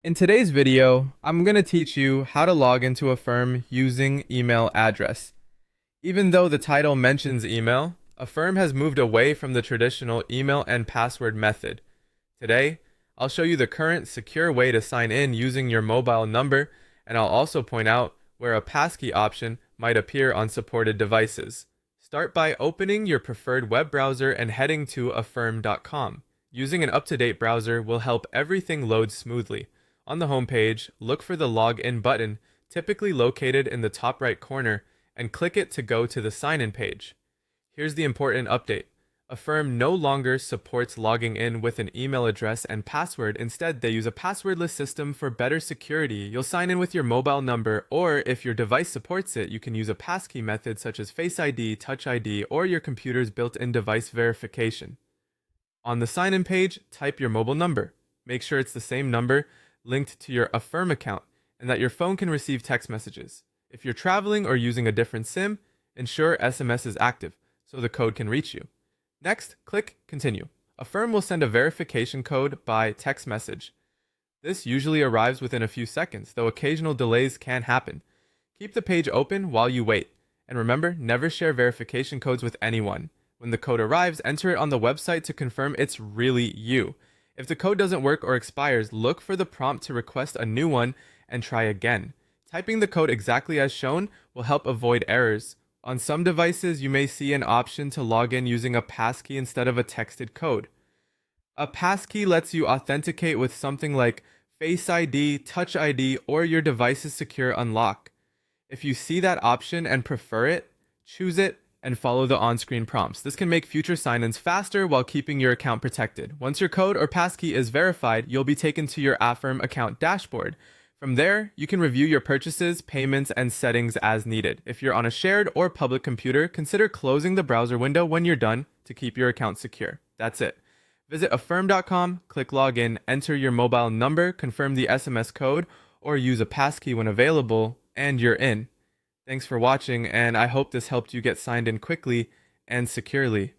In today's video, I'm going to teach you how to log into Affirm using email address. Even though the title mentions email, Affirm has moved away from the traditional email and password method. Today, I'll show you the current secure way to sign in using your mobile number, and I'll also point out where a passkey option might appear on supported devices. Start by opening your preferred web browser and heading to affirm.com. Using an up-to-date browser will help everything load smoothly. On the home page, look for the Login button, typically located in the top right corner, and click it to go to the sign-in page. Here's the important update. Affirm no longer supports logging in with an email address and password. Instead, they use a passwordless system for better security. You'll sign in with your mobile number, or if your device supports it, you can use a passkey method such as Face ID, Touch ID, or your computer's built-in device verification. On the sign-in page, type your mobile number. Make sure it's the same number linked to your Affirm account and that your phone can receive text messages. If you're traveling or using a different SIM, ensure SMS is active so the code can reach you. Next, click Continue. Affirm will send a verification code by text message. This usually arrives within a few seconds, though occasional delays can happen. Keep the page open while you wait, and remember, never share verification codes with anyone. When the code arrives, enter it on the website to confirm it's really you. If the code doesn't work or expires, look for the prompt to request a new one and try again. Typing the code exactly as shown will help avoid errors. On some devices, you may see an option to log in using a passkey instead of a texted code. A passkey lets you authenticate with something like Face ID, Touch ID, or your device's secure unlock. If you see that option and prefer it, choose it and follow the on-screen prompts. This can make future sign-ins faster while keeping your account protected. Once your code or passkey is verified, you'll be taken to your Affirm account dashboard. From there, you can review your purchases, payments, and settings as needed. If you're on a shared or public computer, consider closing the browser window when you're done to keep your account secure. That's it. Visit affirm.com, click login, enter your mobile number, confirm the SMS code, or use a passkey when available, and you're in. Thanks for watching, and I hope this helped you get signed in quickly and securely.